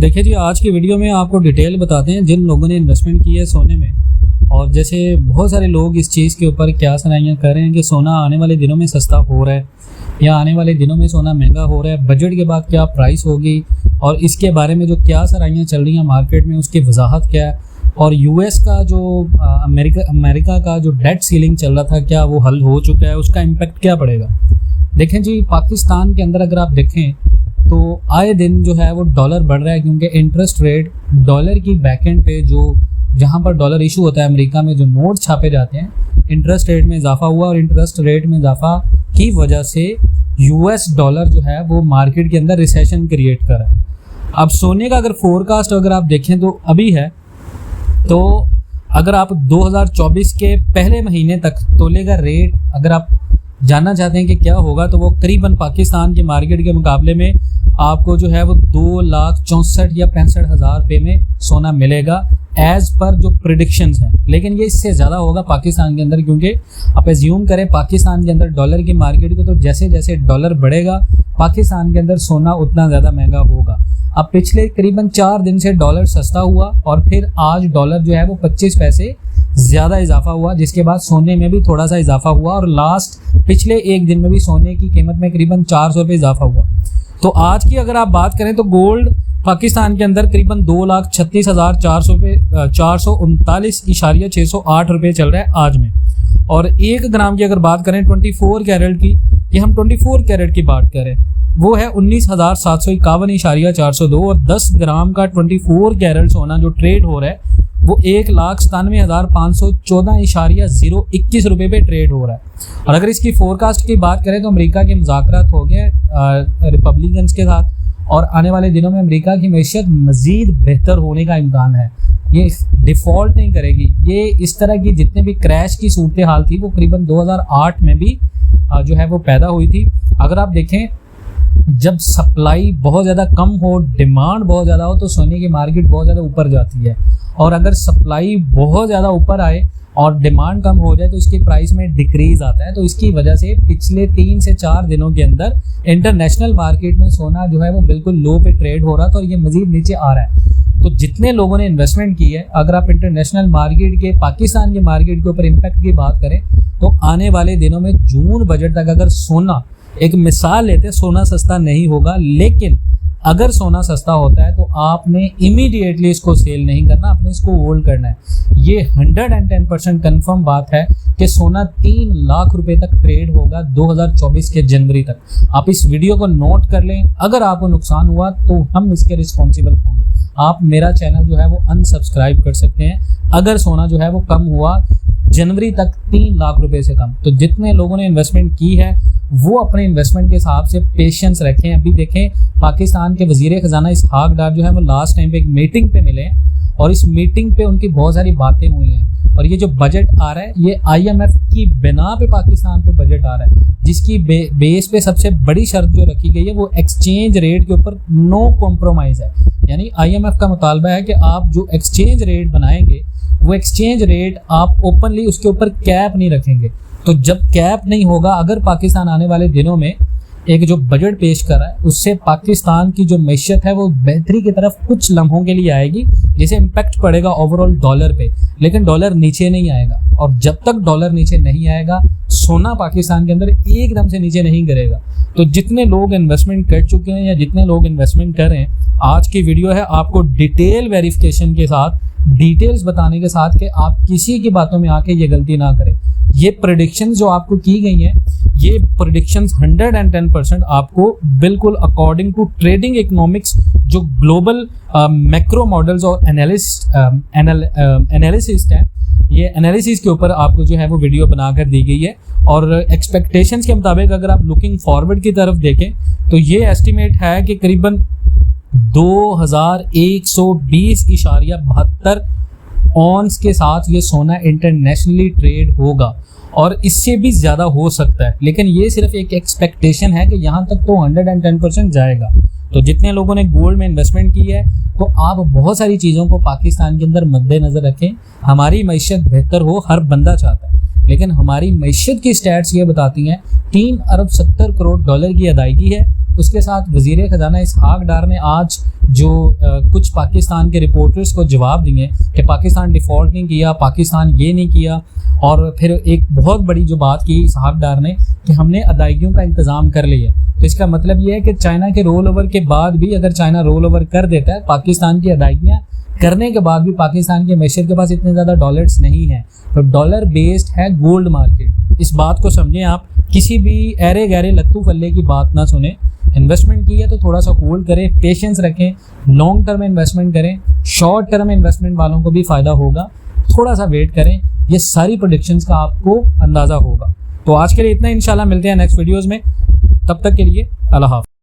देखिए जी, आज की वीडियो में आपको डिटेल बताते हैं जिन लोगों ने इन्वेस्टमेंट की है सोने में। और जैसे बहुत सारे लोग इस चीज़ के ऊपर क्या सुनाइयाँ कर रहे हैं कि सोना आने वाले दिनों में सस्ता हो रहा है या आने वाले दिनों में सोना महंगा हो रहा है, बजट के बाद क्या प्राइस होगी और इसके बारे में जो क्या सराइयाँ चल रही हैं मार्केट में उसकी वजाहत क्या है, और यूएस का जो अमेरिका का जो डेट सीलिंग चल रहा था क्या वो हल हो चुका है, उसका इम्पैक्ट क्या पड़ेगा। देखें जी, पाकिस्तान के अंदर अगर आप देखें तो आए दिन जो है वो डॉलर बढ़ रहा है, क्योंकि इंटरेस्ट रेट डॉलर की बैकएंड पे जो जहाँ पर डॉलर इशू होता है अमेरिका में जो नोट छापे जाते हैं, इंटरेस्ट रेट में इजाफा हुआ और इंटरेस्ट रेट में इजाफा की वजह से यूएस डॉलर जो है वो मार्केट के अंदर रिसेशन क्रिएट कर रहा है। अब सोने का अगर फोरकास्ट अगर आप देखें तो अभी है, तो अगर आप 2024 के पहले महीने तक तोले का रेट अगर आप जानना चाहते हैं कि क्या होगा, तो वो करीबन पाकिस्तान के मार्केट के मुकाबले में आपको जो है वो 2,64,000 या 65,000 रुपये में सोना मिलेगा एज पर जो प्रिडिक्शंस हैं। लेकिन ये इससे ज़्यादा होगा पाकिस्तान के अंदर, क्योंकि आप एज्यूम करें पाकिस्तान के अंदर डॉलर की मार्केट को, तो जैसे जैसे डॉलर बढ़ेगा पाकिस्तान के अंदर सोना उतना ज़्यादा महंगा होगा। अब पिछले करीबन 4 दिन से डॉलर सस्ता हुआ और फिर आज डॉलर जो है वो 25 पैसे ज़्यादा इजाफा हुआ, जिसके बाद सोने में भी थोड़ा सा इजाफा हुआ और लास्ट पिछले एक दिन में भी सोने की कीमत में करीबन 400 रुपये इजाफा हुआ। तो आज की अगर आप बात करें तो गोल्ड पाकिस्तान के अंदर करीबन 2,36,400 रुपये 439.608 रुपये चल रहा है आज में। और 1 ग्राम की अगर बात करें 24 कैरेट की, ये हम 24 कैरेट की बात करें, वो है 19,751.402 और 10 ग्राम का 24 कैरेट सोना जो ट्रेड हो रहा है वो 1,97,514.021 रुपये पे ट्रेड हो रहा है। और अगर इसकी फोरकास्ट की बात करें तो अमेरिका के मुज़ाकरात हो गए रिपब्लिकन्स के साथ और आने वाले दिनों में अमेरिका की मैशत मज़ीद बेहतर होने का इम्कान है, ये डिफ़ॉल्ट नहीं करेगी। ये इस तरह की जितने भी क्रैश की सूरत हाल थी वो करीबन 2008 में भी जो है वो पैदा हुई थी। अगर आप देखें, जब सप्लाई बहुत ज़्यादा कम हो, डिमांड बहुत ज़्यादा हो, तो सोने की मार्केट बहुत ज़्यादा ऊपर जाती है, और अगर सप्लाई बहुत ज़्यादा ऊपर आए और डिमांड कम हो जाए तो इसकी प्राइस में डिक्रीज़ आता है। तो इसकी वजह से पिछले 3 से 4 दिनों के अंदर इंटरनेशनल मार्केट में सोना जो है वो बिल्कुल लो पे ट्रेड हो रहा था और ये मज़ीद नीचे आ रहा है। तो जितने लोगों ने इन्वेस्टमेंट की है, अगर आप इंटरनेशनल मार्केट के पाकिस्तान के मार्केट के ऊपर इम्पैक्ट की बात करें तो आने वाले दिनों में जून बजट तक अगर सोना, एक मिसाल लेते हैं, सोना सस्ता नहीं होगा, लेकिन अगर सोना सस्ता होता है तो आपने इमीडिएटली इसको सेल नहीं करना, आपने इसको होल्ड करना है। ये 110% कन्फर्म बात है कि सोना 3 लाख रुपए तक ट्रेड होगा 2024 के जनवरी तक। आप इस वीडियो को नोट कर लें, अगर आपको नुकसान हुआ तो हम इसके रिस्पॉन्सिबल होंगे। आप मेरा चैनल जो है वो अनसब्सक्राइब कर सकते हैं अगर सोना जो है वो कम हुआ जनवरी तक 3 लाख रुपए से कम। तो जितने लोगों ने इन्वेस्टमेंट की है वो अपने इन्वेस्टमेंट के हिसाब से पेशेंस रखें। अभी देखें, पाकिस्तान के वजीर खजाना इसहाक डार जो है वो लास्ट टाइम पे एक मीटिंग पे मिले हैं और इस मीटिंग पे उनकी बहुत सारी बातें हुई हैं। और ये जो बजट आ रहा है ये IMF की बिना पे पाकिस्तान पे बजट आ रहा है, जिसकी बेस पे सबसे बड़ी शर्त जो रखी गई है वो एक्सचेंज रेट के ऊपर नो कॉम्प्रोमाइज़ है। यानी IMF का मुतालबा है कि आप जो एक्सचेंज रेट बनाएंगे वो एक्सचेंज रेट आप ओपनली उसके ऊपर कैप नहीं रखेंगे। तो जब कैप नहीं होगा, अगर पाकिस्तान आने वाले दिनों में एक जो बजट पेश कर रहा है उससे पाकिस्तान की जो मैशत है वो बेहतरी की तरफ कुछ लम्हों के लिए आएगी, जिसे इम्पैक्ट पड़ेगा ओवरऑल डॉलर पे, लेकिन डॉलर नीचे नहीं आएगा। और जब तक डॉलर नीचे नहीं आएगा सोना पाकिस्तान के अंदर एकदम से नीचे नहीं गिरेगा। तो जितने लोग इन्वेस्टमेंट कर चुके हैं या जितने लोग इन्वेस्टमेंट कर रहे हैं, आज की वीडियो है आपको डिटेल वेरिफिकेशन के साथ, डिटेल्स बताने के साथ कि आप किसी की बातों में आके ये गलती ना करें। ये प्रेडिक्शंस जो आपको की गई हैं, ये प्रेडिक्शंस 110% आपको बिल्कुल अकॉर्डिंग टू ट्रेडिंग इकोनॉमिक्स जो ग्लोबल मैक्रो मॉडल्स और एनालिसिस्ट हैं, ये एनालिसिस के ऊपर आपको जो है वो वीडियो बनाकर दी गई है। और एक्सपेक्टेशंस के मुताबिक अगर आप लुकिंग फॉरवर्ड की तरफ देखें तो ये एस्टिमेट है कि करीबन 2,120.72 ऑन्स के साथ ये सोना इंटरनेशनली ट्रेड होगा और इससे भी ज़्यादा हो सकता है, लेकिन ये सिर्फ एक एक्सपेक्टेशन है कि यहाँ तक तो 110% जाएगा। तो जितने लोगों ने गोल्ड में इन्वेस्टमेंट की है तो आप बहुत सारी चीज़ों को पाकिस्तान के अंदर मद्देनज़र रखें। हमारी मैशत बेहतर हो हर बंदा चाहता है, लेकिन हमारी मैशत की स्टैट्स ये बताती हैं 3 अरब 70 करोड़ डॉलर की अदायगी है उसके साथ वज़ीर ख़जाना इसहाक डार ने आज जो कुछ पाकिस्तान के रिपोर्टर्स को जवाब दिए कि पाकिस्तान डिफ़ॉल्ट नहीं किया, पाकिस्तान ये नहीं किया, और फिर एक बहुत बड़ी जो बात की इसहाक डार ने कि हमने अदायगियों का इंतज़ाम कर लिया। तो इसका मतलब ये है कि चाइना के रोल ओवर के बाद भी अगर चाइना रोल ओवर कर देता है, पाकिस्तान की अदायगियाँ करने के बाद भी पाकिस्तान के मैशर के पास इतने ज़्यादा डॉलर्स नहीं हैं, तो डॉलर बेस्ड है गोल्ड मार्केट। इस बात को समझें आप, किसी भी अरे गहरे लत्तू फल्ले की बात ना सुने। इन्वेस्टमेंट की है तो थोड़ा सा होल्ड करें, पेशेंस रखें, लॉन्ग टर्म इन्वेस्टमेंट करें। शॉर्ट टर्म इन्वेस्टमेंट वालों को भी फ़ायदा होगा, थोड़ा सा वेट करें, ये सारी प्रेडिक्शंस का आपको अंदाज़ा होगा। तो आज के लिए इतना, इंशाल्लाह मिलते हैं नेक्स्ट वीडियोज़ में, तब तक के लिए अल्लाह हाफ़िज़।